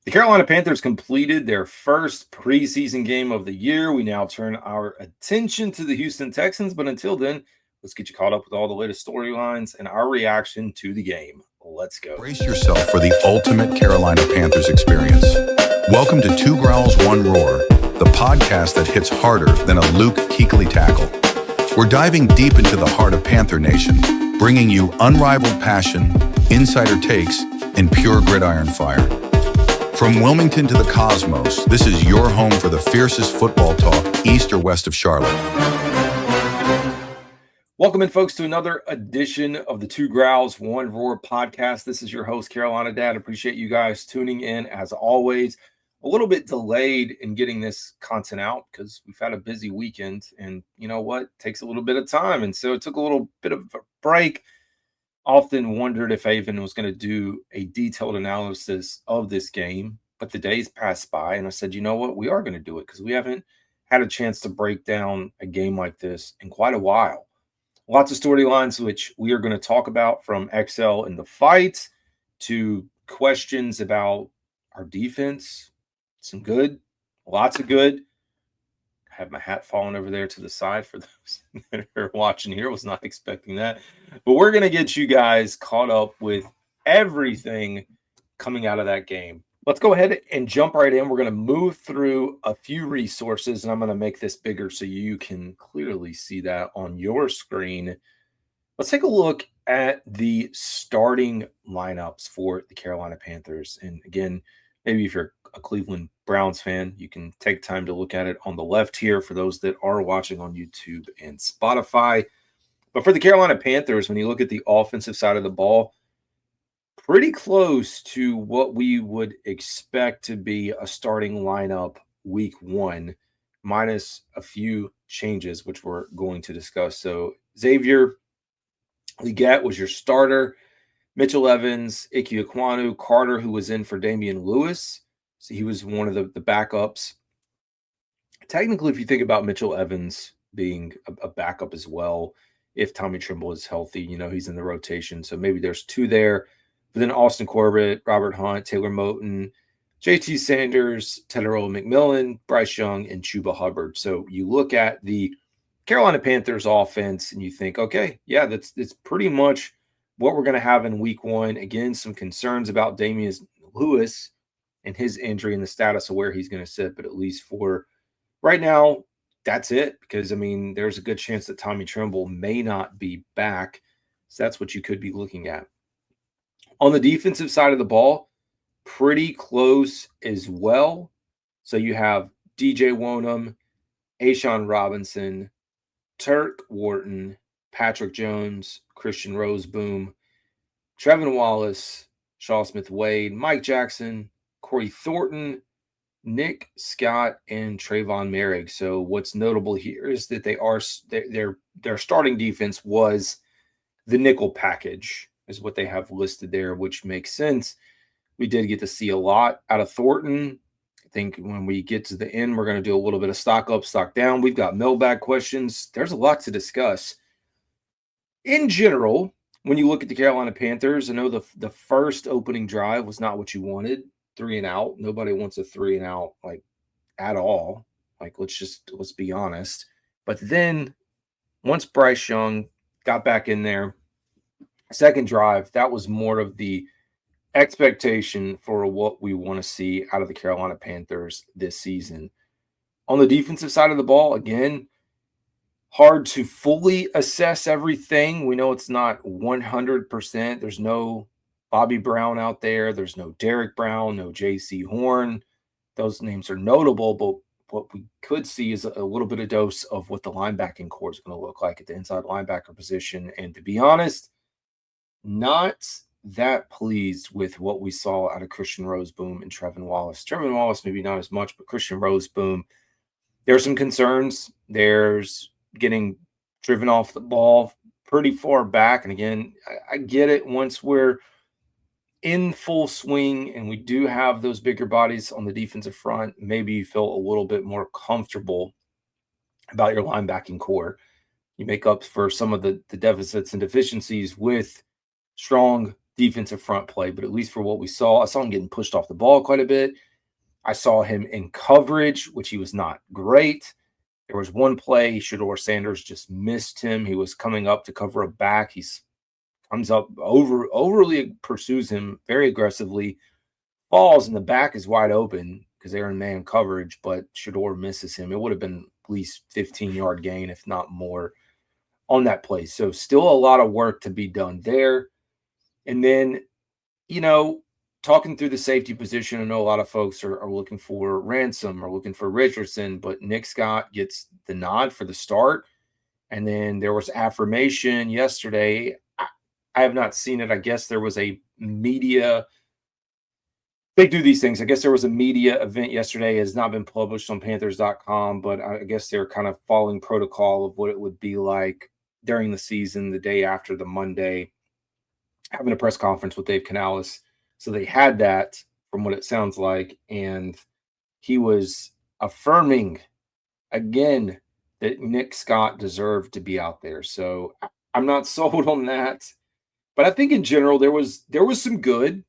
The Carolina Panthers completed their first preseason game of the year. We now turn our attention to the Houston Texans, but until then, let's get you caught up with all the latest storylines and our reaction to the game. Let's go. Brace yourself for the ultimate Carolina Panthers experience. Welcome to Two Growls, One Roar, the podcast that hits harder than a Luke Kuechly tackle. We're diving deep into the heart of Panther Nation, bringing you unrivaled passion, insider takes, and pure gridiron fire. From Wilmington to the cosmos, this is your home for the fiercest football talk east or west of Charlotte. Welcome in, folks, to another edition of the Two Growls, One Roar podcast. This is your host, Carolina Dad. Appreciate you guys tuning in, as always. A little bit delayed in getting this content out because we've had a busy weekend, and you know what? It takes a little bit of time, and so it took a little bit of a break. Often wondered if I even was going to do a detailed analysis of this game, but the days passed by and I said, you know what, we are going to do it because we haven't had a chance to break down a game like this in quite a while. Lots of storylines which we are going to talk about, from XL and the fights to questions about our defense. Some good, lots of good. Have my hat falling over there to the side for those that are watching here. Was not expecting that. But we're going to get you guys caught up with everything coming out of that game. Let's go ahead and jump right in. We're going to move through a few resources, and I'm going to make this bigger so you can clearly see that on your screen. Let's take a look at the starting lineups for the Carolina Panthers. And again, maybe if you're a Cleveland Browns fan, you can take time to look at it on the left here for those that are watching on YouTube and Spotify. But for the Carolina Panthers, when you look at the offensive side of the ball, pretty close to what we would expect to be a starting lineup week one, minus a few changes, which we're going to discuss. So Xavier Legette was your starter. Mitchell Evans, Ike Ekwonu, Carter, who was in for Damian Lewis. So he was one of the backups. Technically, if you think about Mitchell Evans being a backup as well, if Tommy Tremble is healthy, you know, he's in the rotation. So maybe there's two there. But then Austin Corbett, Robert Hunt, Taylor Moton, JT Sanders, Tetairoa McMillan, Bryce Young, and Chuba Hubbard. So you look at the Carolina Panthers offense and you think, okay, yeah, that's pretty much what we're going to have in week one. Again, some concerns about Damian Lewis and his injury and the status of where he's going to sit. But at least for right now, that's it. Because, I mean, there's a good chance that Tommy Tremble may not be back. So that's what you could be looking at. On the defensive side of the ball, pretty close as well. So you have DJ Wonnum, A'Shawn Robinson, Turk Wharton, Patrick Jones, Christian Roseboom, Trevin Wallace, Shaw Smith-Wade, Mike Jackson, Corey Thornton, Nick Scott, and Trayvon Merrick. So what's notable here is that their starting defense was the nickel package, is what they have listed there, which makes sense. We did get to see a lot out of Thornton. I think when we get to the end, we're going to do a little bit of stock up, stock down. We've got mailbag questions. There's a lot to discuss. In general, when you look at the Carolina Panthers, I know the first opening drive was not what you wanted. 3 and out. Nobody wants a 3 and out, like, at all. Like, let's be honest. But then once Bryce Young got back in there, second drive, that was more of the expectation for what we want to see out of the Carolina Panthers this season. On the defensive side of the ball, again, hard to fully assess everything. We know it's not 100%. There's no Bobby Brown out there. There's no Derek Brown, no J.C. Horn. Those names are notable, but what we could see is a little bit of dose of what the linebacking core is going to look like at the inside linebacker position. And to be honest, not that pleased with what we saw out of Christian Roseboom and Trevin Wallace. Trevin Wallace, maybe not as much, but Christian Roseboom, there's some concerns. There's getting driven off the ball pretty far back. And again, I get it once we're in full swing and we do have those bigger bodies on the defensive front, maybe you feel a little bit more comfortable about your linebacking core. You make up for some of the deficits and deficiencies with strong defensive front play, but at least for what we saw, I saw him getting pushed off the ball quite a bit. I saw him in coverage, which he was not great. There was one play, Shedeur Sanders just missed him. He was coming up to cover a back. He comes up overly pursues him very aggressively, falls, and the back is wide open because they're in man coverage, but Shedeur misses him. It would have been at least 15-yard gain, if not more, on that play. So still a lot of work to be done there. And then, talking through the safety position, I know a lot of folks are looking for Ransom or looking for Richardson, but Nic Scott gets the nod for the start. And then there was affirmation yesterday. I have not seen it. I guess there was a media – they do these things. I guess there was a media event yesterday. It has not been published on Panthers.com, but I guess they're kind of following protocol of what it would be like during the season, the day after the Monday, having a press conference with Dave Canales. So they had that from what it sounds like, and he was affirming again that Nic Scott deserved to be out there. So I'm not sold on that, but I think in general there was some good,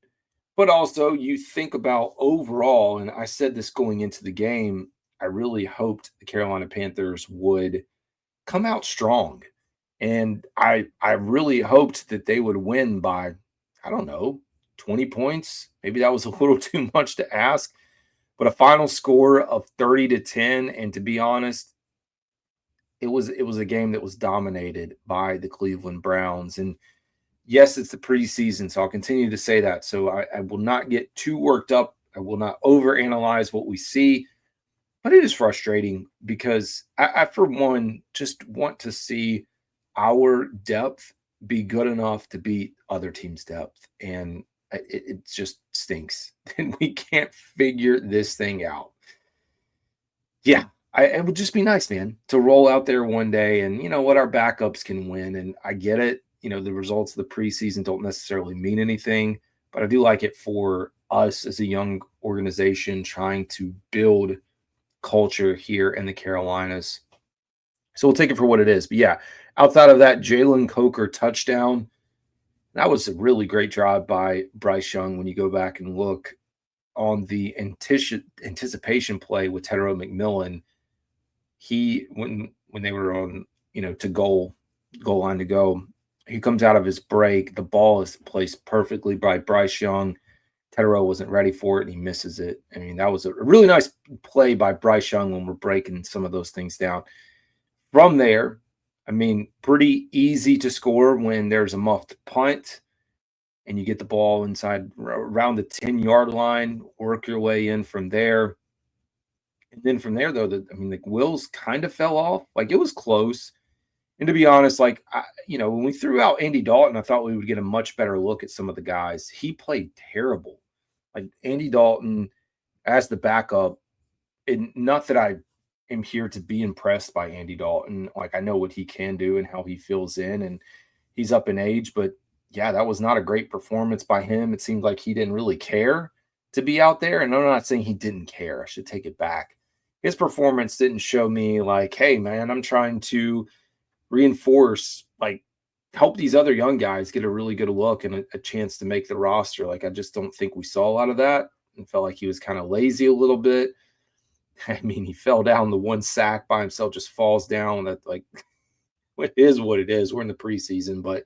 but also you think about overall, and I said this going into the game, I really hoped the Carolina Panthers would come out strong, and I really hoped that they would win by, I don't know, 20 points. Maybe that was a little too much to ask, but a final score of 30-10. And to be honest, it was a game that was dominated by the Cleveland Browns. And yes, it's the preseason, so I'll continue to say that. So I will not get too worked up. I will not overanalyze what we see, but it is frustrating because I for one, just want to see our depth be good enough to beat other teams' depth. And it just stinks. And we can't figure this thing out. Yeah, it would just be nice, man, to roll out there one day and, our backups can win. And I get it. The results of the preseason don't necessarily mean anything, but I do like it for us as a young organization trying to build culture here in the Carolinas. So we'll take it for what it is. But yeah, outside of that Jalen Coker touchdown, that was a really great job by Bryce Young when you go back and look on the anticipation play with Tetairoa McMillan. He, when they were on, to goal line to go, he comes out of his break. The ball is placed perfectly by Bryce Young. Tetairoa wasn't ready for it, and he misses it. I mean, that was a really nice play by Bryce Young when we're breaking some of those things down. From there, I mean, pretty easy to score when there's a muffed punt and you get the ball inside around the 10-yard line, work your way in from there. And then from there, though, the wheels kind of fell off. Like, it was close. And to be honest, when we threw out Andy Dalton, I thought we would get a much better look at some of the guys. He played terrible. Like, Andy Dalton as the backup, and not that I am here to be impressed by Andy Dalton. Like, I know what he can do and how he fills in, and he's up in age, but yeah, that was not a great performance by him. It seemed like he didn't really care to be out there, and I'm not saying he didn't care. I should take it back. His performance didn't show me like, hey, man, I'm trying to reinforce, help these other young guys get a really good look and a chance to make the roster. Like, I just don't think we saw a lot of that, and felt like he was kind of lazy a little bit. I mean, he fell down the one sack by himself, just falls down. That, it is what it is. We're in the preseason, but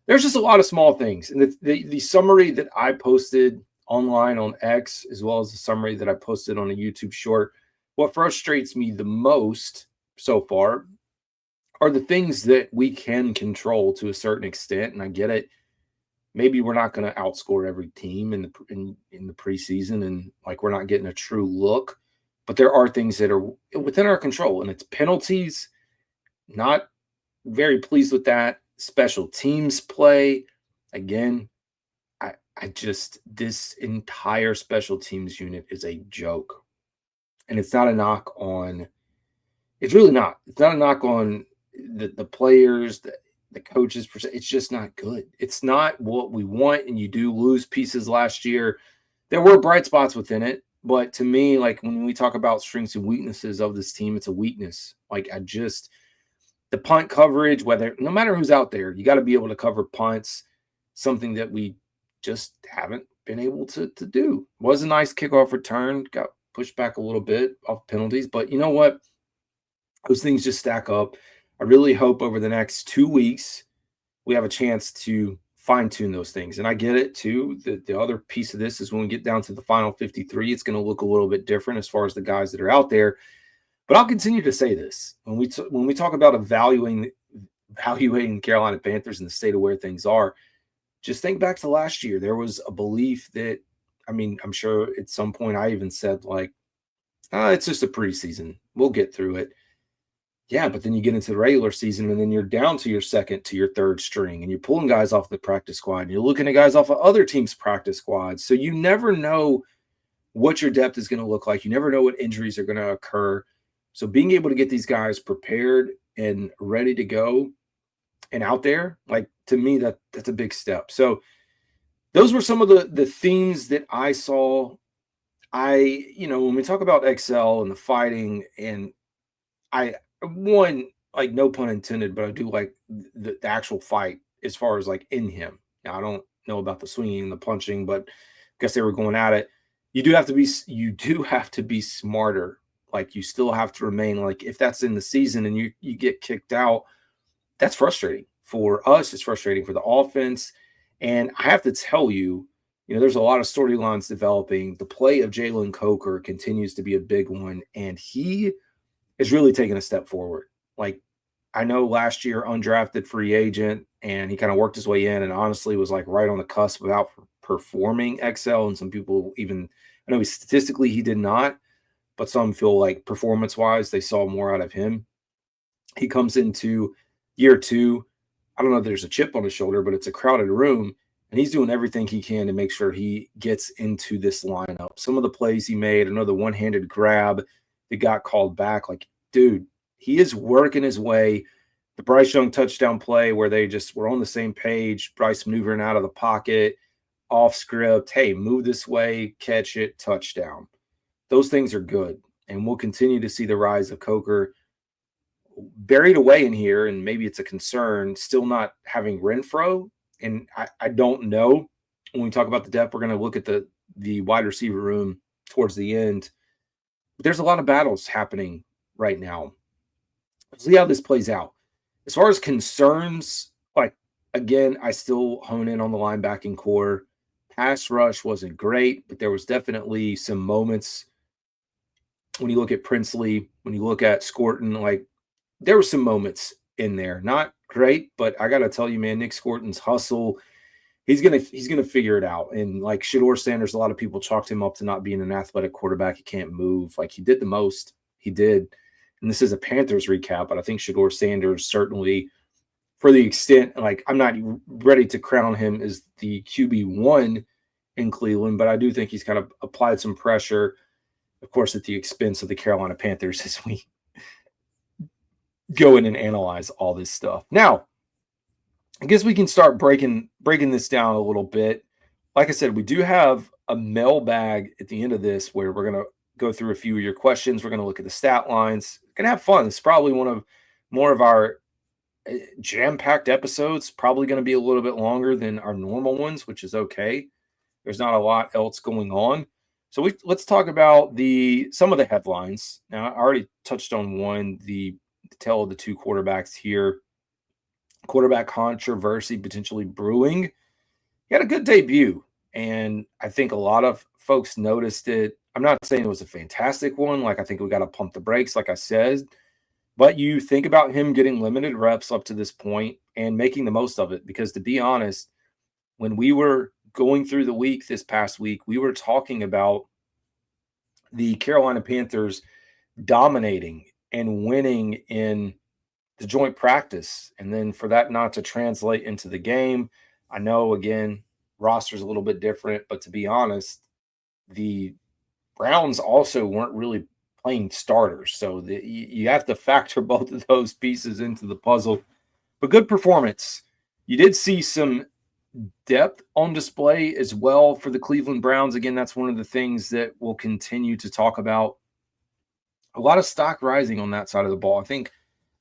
there's just a lot of small things. And the summary that I posted online on X, as well as the summary that I posted on a YouTube short, what frustrates me the most so far are the things that we can control to a certain extent. And I get it. Maybe we're not going to outscore every team in the preseason, and we're not getting a true look. But there are things that are within our control, and it's penalties. Not very pleased with that. Special teams play. Again, this entire special teams unit is a joke. And it's not a knock on – it's really not. It's not a knock on the players, the coaches. It's just not good. It's not what we want, and you do lose pieces last year. There were bright spots within it. But to me, when we talk about strengths and weaknesses of this team, it's a weakness. The punt coverage, no matter who's out there, you got to be able to cover punts. something that we just haven't been able to do. Was a nice kickoff return, got pushed back a little bit off penalties, but you know what? Those things just stack up. I really hope over the next 2 weeks we have a chance to fine-tune those things. And I get it too. The other piece of this is when we get down to the final 53, it's going to look a little bit different as far as the guys that are out there. But I'll continue to say this. When we talk about evaluating the Carolina Panthers and the state of where things are, just think back to last year. There was a belief that, I mean, I'm sure at some point I even said, like, it's just a preseason. We'll get through it. Yeah, but then you get into the regular season and then you're down to your second to your third string and you're pulling guys off the practice squad and you're looking at guys off of other teams' practice squads. So you never know what your depth is going to look like. You never know what injuries are going to occur. So being able to get these guys prepared and ready to go and out there, like, to me, that's a big step. So those were some of the themes that I saw. When we talk about XL and the fighting, and like, no pun intended, but I do like the actual fight as far as like in him. Now, I don't know about the swinging and the punching, but I guess they were going at it. You do have to be smarter. Like, you still have to remain, like, if that's in the season and you get kicked out, that's frustrating for us. It's frustrating for the offense. And I have to tell you, there's a lot of storylines developing. The play of Jalen Coker continues to be a big one, and he is really taking a step forward. Like, I know last year, undrafted free agent, and he kind of worked his way in and honestly was like right on the cusp of outperforming XL. And some people even, I know statistically he did not, but some feel like performance-wise they saw more out of him. He comes into year 2. I don't know if there's a chip on his shoulder, but it's a crowded room, and he's doing everything he can to make sure he gets into this lineup. Some of the plays he made, another one-handed grab that got called back. Like, dude, he is working his way. The Bryce Young touchdown play where they just were on the same page, Bryce maneuvering out of the pocket, off script, hey, move this way, catch it, touchdown. Those things are good, and we'll continue to see the rise of Coker. Buried away in here, and maybe it's a concern, still not having Renfro. And I don't know. When we talk about the depth, we're going to look at the wide receiver room towards the end. But there's a lot of battles happening right now. Let's see how this plays out. As far as concerns, like, again, I still hone in on the linebacking core. Pass rush wasn't great, but there was definitely some moments when you look at Princely, when you look at Scourton, like, there were some moments in there. Not great, but I got to tell you, man, Nic Scourton's hustle, he's gonna figure it out. And like Shedeur Sanders, a lot of people chalked him up to not being an athletic quarterback. He can't move. Like, he did the most. He did. And this is a Panthers recap, but I think Shedeur Sanders certainly, for the extent, like, I'm not ready to crown him as the QB1 in Cleveland, but I do think he's kind of applied some pressure, of course, at the expense of the Carolina Panthers as we go in and analyze all this stuff. Now, I guess we can start breaking this down a little bit. Like I said, we do have a mailbag at the end of this where we're going to go through a few of your questions. We're going to look at the stat lines. We're going to have fun. It's probably more of our jam-packed episodes. Probably going to be a little bit longer than our normal ones, which is okay. There's not a lot else going on. So let's talk about some of the headlines. Now, I already touched on one, the tale of the two quarterbacks here. Quarterback controversy potentially brewing. He had a good debut, and I think a lot of folks noticed it. I'm not saying it was a fantastic one. Like, I think we got to pump the brakes, like I said. But you think about him getting limited reps up to this point and making the most of it. Because to be honest, when we were going through the week this past week, we were talking about the Carolina Panthers dominating and winning in the joint practice, and then for that not to translate into the game. I know, again, roster's a little bit different, but to be honest, the Browns also weren't really playing starters, so you have to factor both of those pieces into the puzzle. But good performance. You did see some depth on display as well for the Cleveland Browns. Again, that's one of the things that we'll continue to talk about. A lot of stock rising on that side of the ball. I think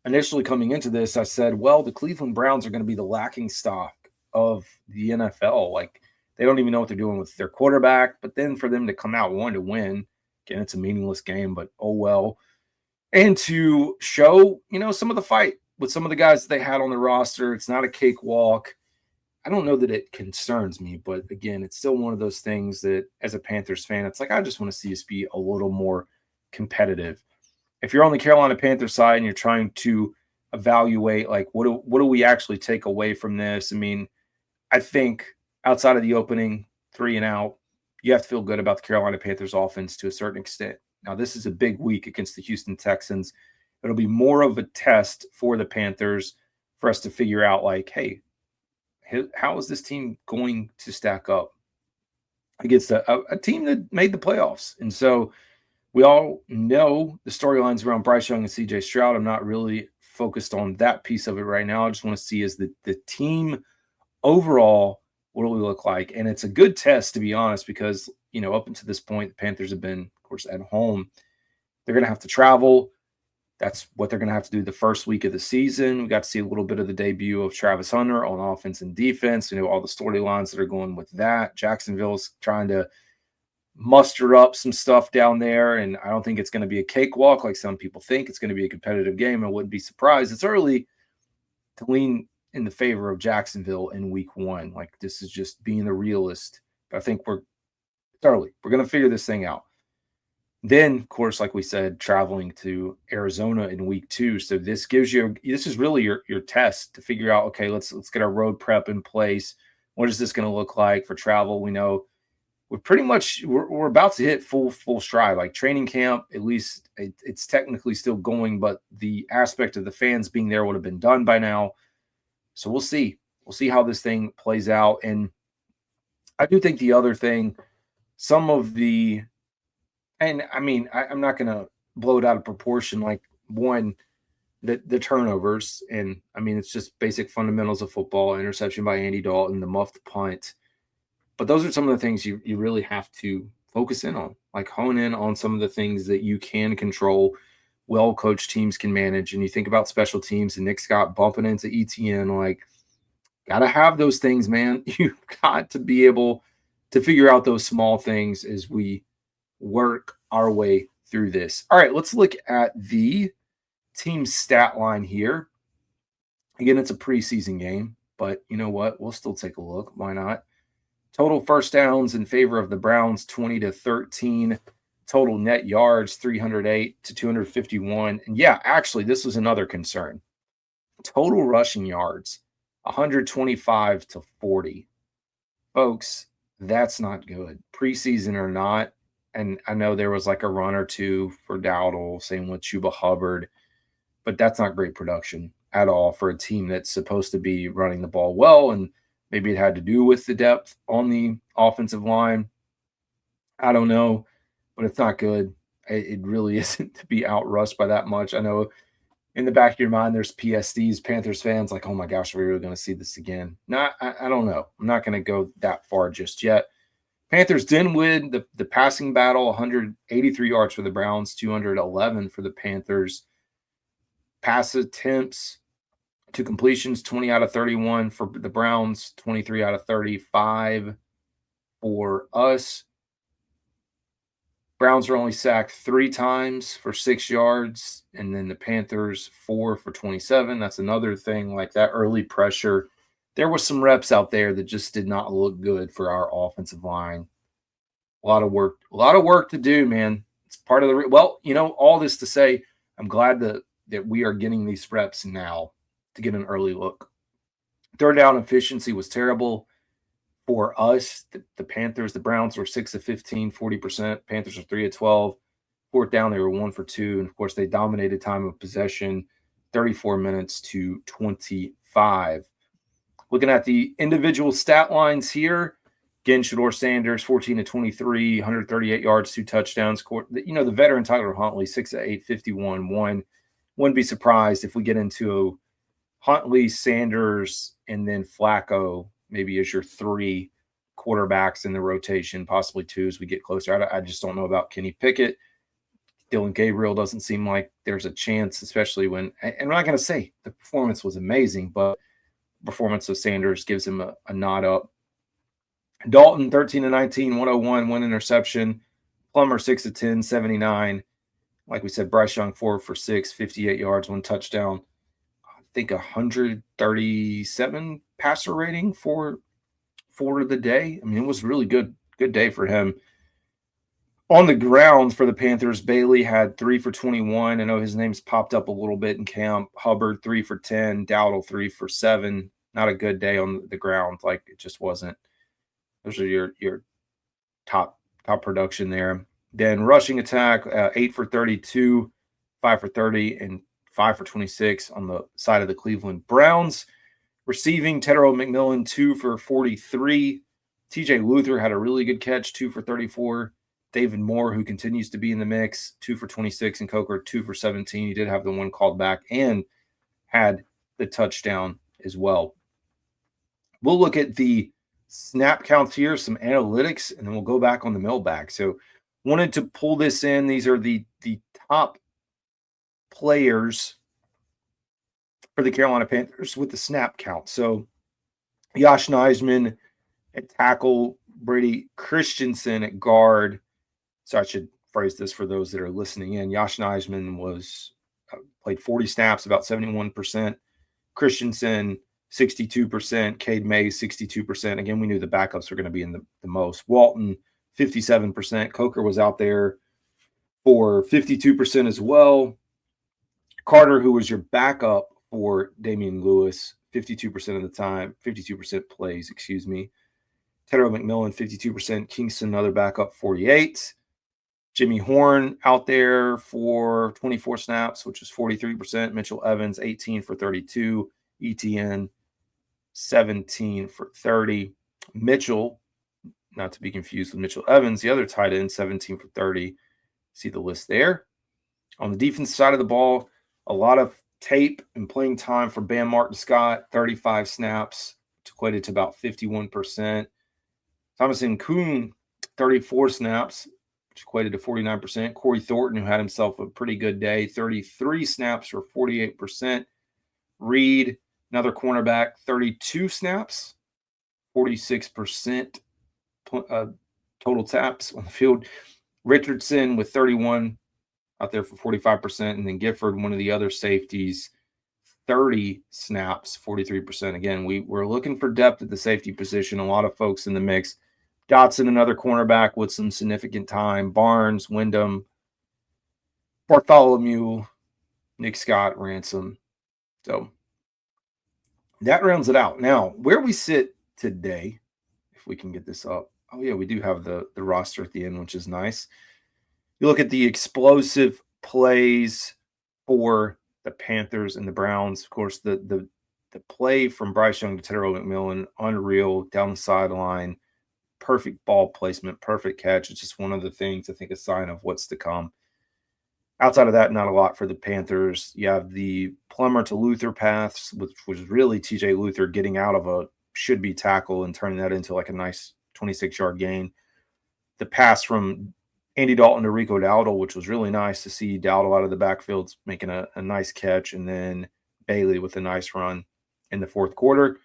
initially coming into this, I said, well, the Cleveland Browns are going to be the lacking stock of the NFL. Like, they don't even know what they're doing with their quarterback. But then for them to come out wanting to win, again, it's a meaningless game, but oh well. And to show, some of the fight with some of the guys that they had on the roster. It's not a cakewalk. I don't know that it concerns me, but again, it's still one of those things that as a Panthers fan, it's like, I just want to see us be a little more competitive. If you're on the Carolina Panthers side and you're trying to evaluate, like, what do we actually take away from this? I mean, I think outside of the opening 3 and out, you have to feel good about the Carolina Panthers offense to a certain extent. Now, this is a big week against the Houston Texans. It'll be more of a test for the Panthers for us to figure out, like, hey, how is this team going to stack up against a team that made the playoffs? And so we all know the storylines around Bryce Young and CJ Stroud. I'm not really focused on that piece of it right now. I just want to see is the team overall, what do we look like? And it's a good test, to be honest, because, up until this point, the Panthers have been, of course, at home. They're going to have to travel. That's what they're going to have to do the first week of the season. We got to see a little bit of the debut of Travis Hunter on offense and defense. All the storylines that are going with that. Jacksonville's trying to muster up some stuff down there, and I don't think it's going to be a cakewalk like some people think. It's going to be a competitive game. I wouldn't be surprised. It's early to lean in the favor of Jacksonville in week 1. Like, this is just being the realist. But I think it's early. We're going to figure this thing out. Then, of course, like we said, traveling to Arizona in week 2. So this is really your test to figure out, okay, let's get our road prep in place. What is this going to look like for travel? We know we're about to hit full stride. Like, training camp, at least it's technically still going, but the aspect of the fans being there would have been done by now. So we'll see. We'll see how this thing plays out. And I do think the other thing, and I mean, I'm not going to blow it out of proportion. Like, one, the turnovers, and I mean, it's just basic fundamentals of football. Interception by Andy Dalton, the muffed punt. But those are some of the things you really have to focus in on, like hone in on some of the things that you can control, well-coached teams can manage. And you think about special teams and Nick Scott bumping into ETN, like, got to have those things, man. You've got to be able to figure out those small things as we work our way through this. All right, let's look at the team stat line here. Again, it's a preseason game, but you know what? We'll still take a look. Why not? Total first downs in favor of the Browns, 20-13. Total net yards, 308 to 251. And yeah, actually, this was another concern. Total rushing yards, 125 to 40. Folks, that's not good. Preseason or not. And I know there was like a run or two for Dowdle, same with Chuba Hubbard, but that's not great production at all for a team that's supposed to be running the ball well. And maybe it had to do with the depth on the offensive line. I don't know, but it's not good. It really isn't to be outrushed by that much. I know in the back of your mind, there's PSDs, Panthers fans, like, oh my gosh, are we really going to see this again? No, I don't know. I'm not going to go that far just yet. Panthers didn't win the passing battle, 183 yards for the Browns, 211 for the Panthers. Pass attempts to completions, 20 out of 31 for the Browns, 23 out of 35 for us. Browns were only sacked 3 times for 6 yards, and then the Panthers 4 for 27. That's another thing, like that early pressure. There was some reps out there that just did not look good for our offensive line. A lot of work to do, man. It's part of all this to say, I'm glad that we are getting these reps now to get an early look. Third down efficiency was terrible for us. The Panthers, the Browns were 6 of 15, 40%. Panthers were 3 of 12. Fourth down, they were 1 for 2. And of course, they dominated time of possession, 34 minutes to 25. Looking at the individual stat lines here, again, Shedeur Sanders, 14 of 23, 138 yards, 2 touchdowns. The veteran Tyler Huntley, 6 of 8, 51, 1. Wouldn't be surprised if we get into Huntley, Sanders, and then Flacco maybe as your 3 quarterbacks in the rotation, possibly 2 as we get closer. I just don't know about Kenny Pickett. Dylan Gabriel doesn't seem like there's a chance, especially when – and I'm not going to say the performance was amazing, but performance of Sanders gives him a nod up. Dalton, 13-19, 101, 1 interception. Plummer, 6-10, 79. Like we said, Bryce Young, 4 for 6, 58 yards, 1 touchdown. I think 137 passer rating for the day. I mean, it was really good day for him. On the ground for the Panthers, Bailey had 3 for 21. I know his name's popped up a little bit in camp. Hubbard, 3 for 10. Dowdle, 3 for 7. Not a good day on the ground. Like, it just wasn't. Those are your top production there. Then rushing attack, 8 for 32, 5 for 30, and 5 for 26 on the side of the Cleveland Browns. Receiving, Tetairoa McMillan, 2 for 43. TJ Luther had a really good catch, 2 for 34. David Moore, who continues to be in the mix, 2 for 26, and Coker, 2 for 17. He did have the 1 called back and had the touchdown as well. We'll look at the snap counts here, some analytics, and then we'll go back on the mailbag. So wanted to pull this in. These are the top players for the Carolina Panthers with the snap count. So Josh Neisman at tackle, Brady Christensen at guard. So I should phrase this for those that are listening in. Josh Neisman played 40 snaps, about 71%. Christensen, 62%. Cade Mays, 62%. Again, we knew the backups were going to be in the most. Walton, 57%. Coker was out there for 52% as well. Carter, who was your backup for Damian Lewis, 52% of the time, 52% plays, Tetairoa McMillan, 52%. Kingston, another backup, 48%. Jimmy Horn out there for 24 snaps, which is 43%. Mitchell Evans, 18 for 32. ETN, 17 for 30. Mitchell, not to be confused with Mitchell Evans, the other tight end, 17 for 30. See the list there. On the defense side of the ball, a lot of tape and playing time for Bam Martin-Scott, 35 snaps, which equated to about 51%. Thomas Kuhn, 34 snaps, which equated to 49%. Corey Thornton, who had himself a pretty good day, 33 snaps for 48%. Reed, another cornerback, 32 snaps, 46% total taps on the field. Richardson with 31 out there for 45%. And then Gifford, one of the other safeties, 30 snaps, 43%. Again, we're looking for depth at the safety position. A lot of folks in the mix. Dotson, another cornerback with some significant time. Barnes, Wyndham, Bartholomew, Nick Scott, Ransom. So that rounds it out. Now, where we sit today, if we can get this up. Oh, yeah, we do have the roster at the end, which is nice. You look at the explosive plays for the Panthers and the Browns. Of course, the play from Bryce Young to Tetairoa McMillan, unreal, down the sideline. Perfect ball placement, perfect catch. It's just one of the things, I think, a sign of what's to come. Outside of that, not a lot for the Panthers. You have the Plummer to Luther paths, which was really TJ Luther getting out of a should-be tackle and turning that into like a nice 26-yard gain. The pass from Andy Dalton to Rico Dowdle, which was really nice to see Dowdle out of the backfield making a nice catch, and then Bailey with a nice run in the fourth quarter.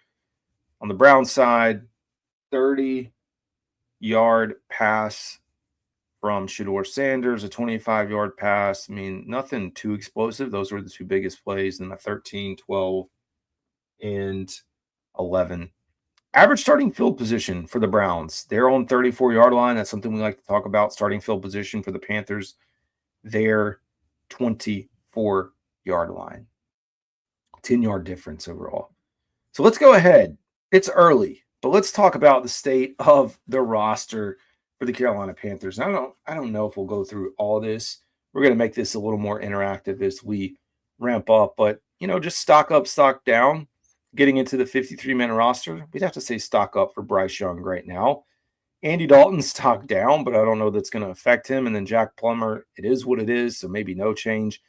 On the Browns side, 30-yard pass from Shedeur Sanders, a 25-yard pass. I mean, nothing too explosive. Those were the two biggest plays, and the 13, 12, and 11. Average starting field position for the Browns. They're on 34-yard line. That's something we like to talk about. Starting field position for the Panthers, their 24-yard line. 10-yard difference overall. So let's go ahead. It's early, but let's talk about the state of the roster for the Carolina Panthers. I don't know if we'll go through all this. We're going to make this a little more interactive as we ramp up, but just stock up, stock down. Getting into the 53-man roster, we'd have to say stock up for Bryce Young right now. Andy Dalton's stock down, but I don't know that's going to affect him. And then Jack Plummer, it is what it is, so maybe no change.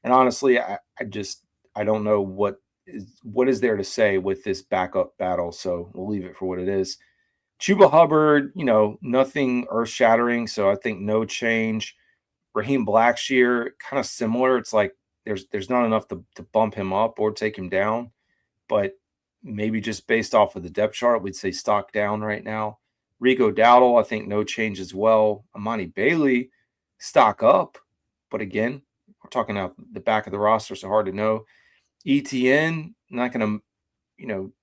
And honestly, I don't know what is there to say with this backup battle, so we'll leave it for what it is. Chuba Hubbard, nothing earth-shattering, so I think no change. Raheem Blackshear, kind of similar. It's like there's not enough to bump him up or take him down. But maybe just based off of the depth chart, we'd say stock down right now. Rico Dowdle, I think no change as well. Amani Bailey, stock up. But again, we're talking about the back of the roster, so hard to know. ETN, not going to,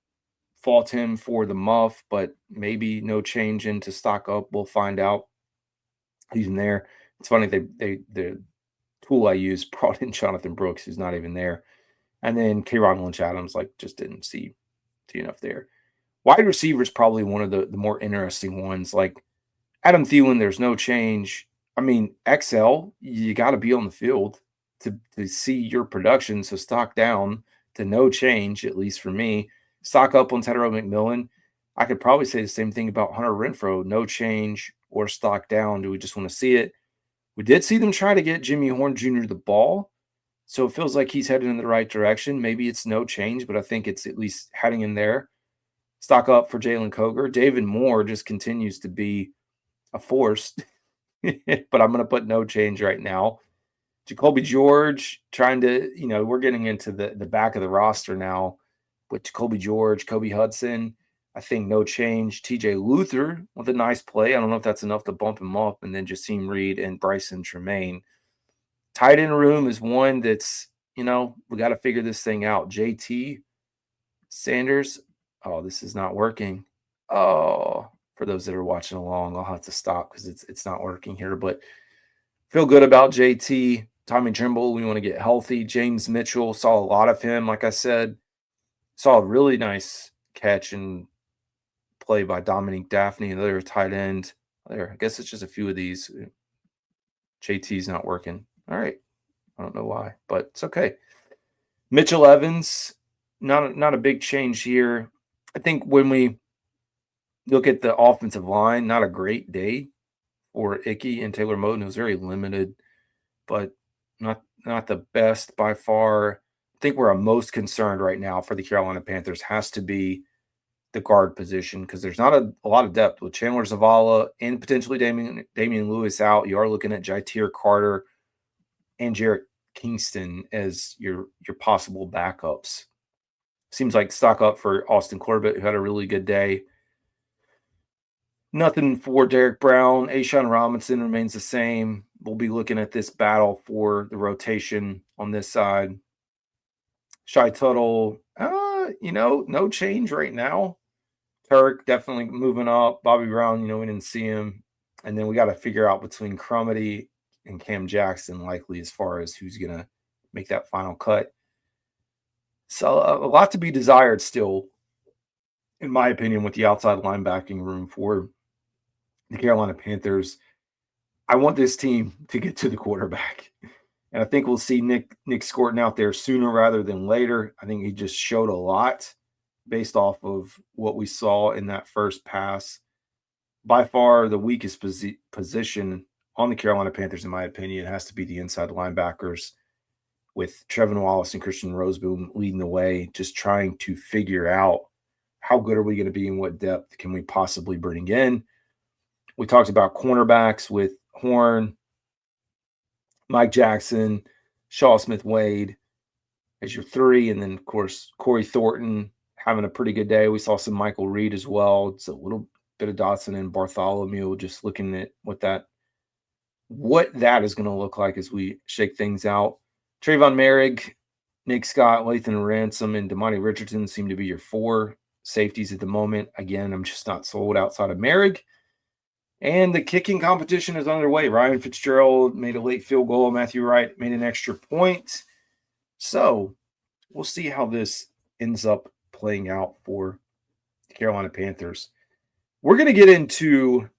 fault him for the muff, but maybe no change into stock up. We'll find out. He's in there. It's funny, the tool I used brought in Jonathan Brooks, who's not even there. And then K'Ron Lynch-Adams, just didn't see enough there. Wide receiver is probably one of the more interesting ones. Like Adam Thielen, there's no change. I mean, XL, you got to be on the field to see your production. So stock down to no change, at least for me. Stock up on Tetairoa McMillan. I could probably say the same thing about Hunter Renfrow. No change or stock down. Do we just want to see it? We did see them try to get Jimmy Horn Jr. the ball. So it feels like he's headed in the right direction. Maybe it's no change, but I think it's at least heading in there. Stock up for Jalen Coker. David Moore just continues to be a force, but I'm going to put no change right now. Jacoby George trying to, we're getting into the back of the roster now with Jacoby George, Kobe Hudson. I think no change. TJ Luther with a nice play. I don't know if that's enough to bump him up. And then Jasim Reed and Bryson Tremaine. Tight end room is one that's, we got to figure this thing out. JT Sanders. Oh, this is not working. Oh, for those that are watching along, I'll have to stop because it's not working here. But feel good about JT. Tommy Trimble, we want to get healthy. James Mitchell, saw a lot of him. Like I said, saw a really nice catch and play by Dominique Daphne, another tight end. There, I guess it's just a few of these. JT's not working. All right. I don't know why, but it's okay. Mitchell Evans, not a big change here. I think when we look at the offensive line, not a great day for Icky and Taylor Moton. It was very limited, but not the best by far. I think where I'm most concerned right now for the Carolina Panthers has to be the guard position because there's not a lot of depth with Chandler Zavala and potentially Damian Lewis out. You are looking at Jatir Carter and Jarrett Kingston as your possible backups. Seems like stock up for Austin Corbett, who had a really good day. Nothing for Derek Brown. Ashawn Robinson remains the same. We'll be looking at this battle for the rotation on this side. Shy Tuttle, no change right now. Turk definitely moving up. Bobby Brown, we didn't see him. And then we got to figure out between Crumity and Cam Jackson likely as far as who's going to make that final cut. So a lot to be desired still, in my opinion, with the outside linebacking room for the Carolina Panthers. I want this team to get to the quarterback. And I think we'll see Nic Scourton out there sooner rather than later. I think he just showed a lot based off of what we saw in that first pass. By far the weakest position on the Carolina Panthers, in my opinion, has to be the inside linebackers, with Trevin Wallace and Christian Roseboom leading the way, just trying to figure out how good are we going to be and what depth can we possibly bring in. We talked about cornerbacks with Horn, Mike Jackson, Shaw Smith-Wade as your three, and then, of course, Corey Thornton having a pretty good day. We saw some Michael Reed as well. It's a little bit of Dotson and Bartholomew, just looking at what that is going to look like as we shake things out. Trayvon Merrick, Nick Scott, Lathan Ransom, and Damani Richardson seem to be your four safeties at the moment. Again, I'm just not sold outside of Merrick. And the kicking competition is underway. Ryan Fitzgerald made a late field goal. Matthew Wright made an extra point. So we'll see how this ends up playing out for the Carolina Panthers. We're going to get into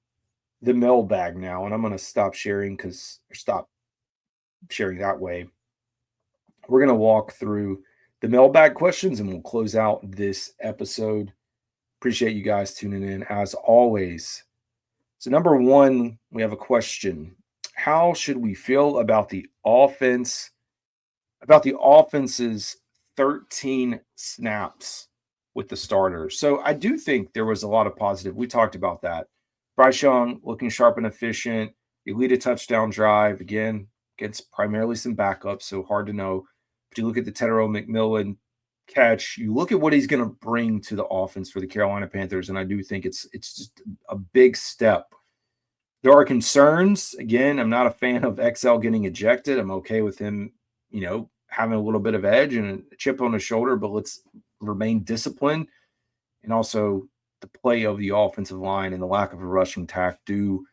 the mailbag now, and I'm going to stop sharing that way. We're going to walk through the mailbag questions, and we'll close out this episode. Appreciate you guys tuning in as always. So number one, we have a question. How should we feel about the offense's 13 snaps with the starters? So I do think there was a lot of positive. We talked about that. Bryce Young looking sharp and efficient. You lead a touchdown drive, again, against primarily some backups, so hard to know. But you look at the Tetairoa McMillan catch. You look at what he's going to bring to the offense for the Carolina Panthers, and I do think it's just a big step. There are concerns. Again, I'm not a fan of XL getting ejected. I'm okay with him, having a little bit of edge and a chip on his shoulder, but let's remain disciplined. And also the play of the offensive line and the lack of a rushing attack do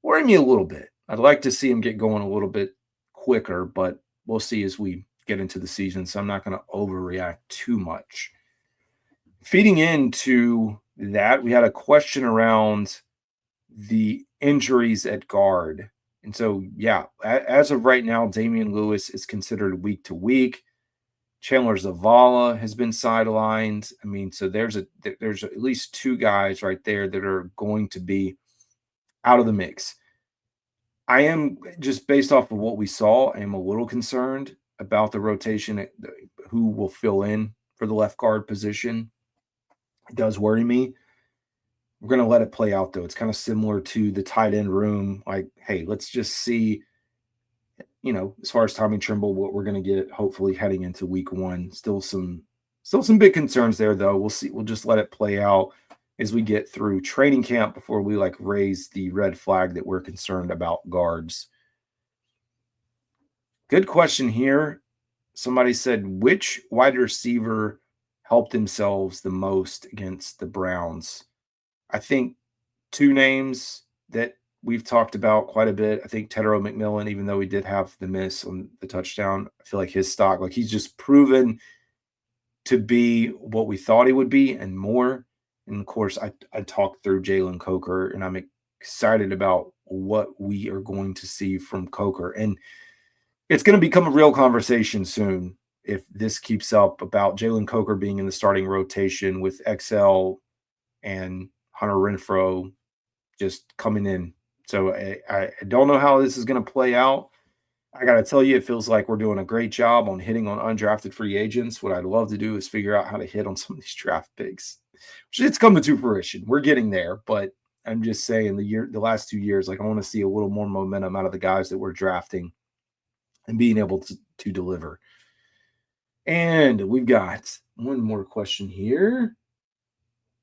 worry me a little bit. I'd like to see him get going a little bit quicker, but we'll see as we get into the season. So I'm not going to overreact too much. Feeding into that, we had a question around the injuries at guard. And so, yeah, as of right now, Damian Lewis is considered week to week. Chandler Zavala has been sidelined. I mean, so there's at least two guys right there that are going to be out of the mix. I am, just based off of what we saw, I am a little concerned about the rotation, who will fill in for the left guard position. It does worry me. We're going to let it play out, though. It's kind of similar to the tight end room. Like, hey, let's just see, as far as Tommy Trimble, what we're going to get, hopefully heading into week one. Still some big concerns there, though. We'll see. We'll just let it play out as we get through training camp before we raise the red flag that we're concerned about guards. Good question here. Somebody said, which wide receiver helped themselves the most against the Browns? I think two names that we've talked about quite a bit. I think Tetairoa McMillan, even though he did have the miss on the touchdown, I feel like his stock, he's just proven to be what we thought he would be and more. And of course, I talked through Jalen Coker, and I'm excited about what we are going to see from Coker. And it's going to become a real conversation soon if this keeps up, about Jalen Coker being in the starting rotation with XL and Hunter Renfrow just coming in. So I don't know how this is going to play out. I got to tell you, it feels like we're doing a great job on hitting on undrafted free agents. What I'd love to do is figure out how to hit on some of these draft picks. It's coming to fruition. We're getting there, but I'm just saying the last 2 years, I want to see a little more momentum out of the guys that we're drafting and being able to deliver. And we've got one more question here.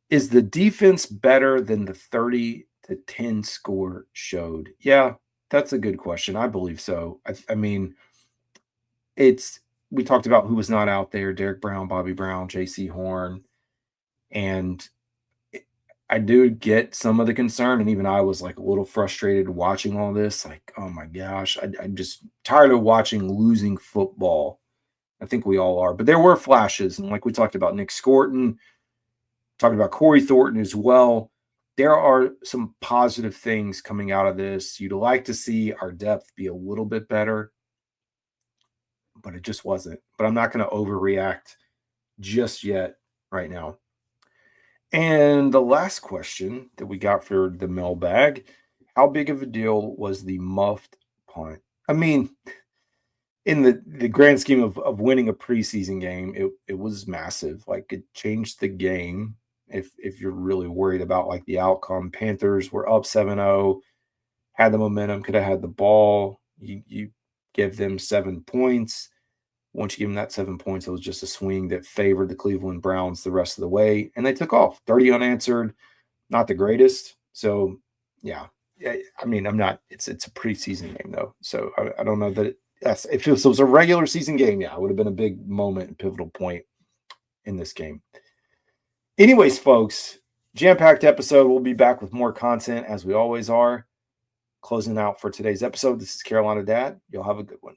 Is the defense better than the 30-10 score showed? Yeah, that's a good question. I believe so. I mean, we talked about who was not out there: Derek Brown, Bobby Brown, J.C. Horn. And I do get some of the concern, and even I was a little frustrated watching all this. Oh my gosh, I'm just tired of watching losing football. I think we all are. But there were flashes, and we talked about Nic Scourton, talked about Corey Thornton as well. There are some positive things coming out of this. You'd like to see our depth be a little bit better, but it just wasn't. But I'm not going to overreact just yet right now. And the last question that we got for the mailbag: how big of a deal was the muffed punt? I mean, in the grand scheme of winning a preseason game, it was massive. It changed the game. If you're really worried about the outcome, Panthers were up 7-0, had the momentum, could have had the ball. You give them 7 points. Once you give them that 7 points, it was just a swing that favored the Cleveland Browns the rest of the way, and they took off. 30 unanswered, not the greatest. So, yeah. I mean, it's a preseason game, though. So, I don't know that if it was a regular season game, yeah, it would have been a big moment and pivotal point in this game. Anyways, folks, jam-packed episode. We'll be back with more content, as we always are. Closing out for today's episode, this is Carolina Dad. You'll have a good one.